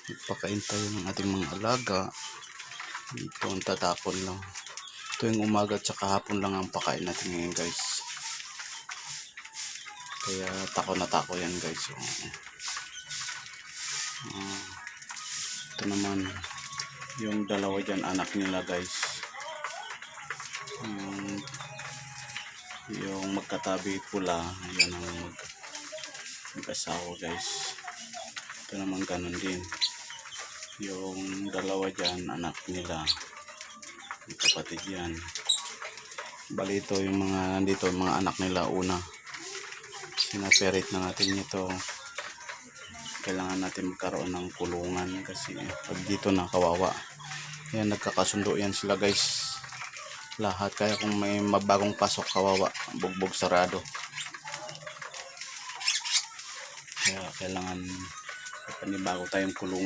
Pakain tayo ng ating mga alaga. Ito ang tatapon lang. Ito yung umaga at saka hapon lang ang pakain natin ngayon, guys. Kaya tako na tako yan, guys. Ito naman yung dalawa dyan, anak nila, guys. Yung magkatabi pula, yan ang mag-asawa, guys. Ito naman ganun din. Yung dalawa dyan, anak nila, yung kapatid yan. Bali ito yung mga nandito, mga anak nila una. Sinaseparate na natin ito. Kailangan natin magkaroon ng kulungan kasi pag dito na kawawa. Yan, nagkakasundo yan sila, guys. Lahat, kaya kung may mabagong pasok kawawa, bugbog sarado. Kaya kailangan panibago tayong kulungan.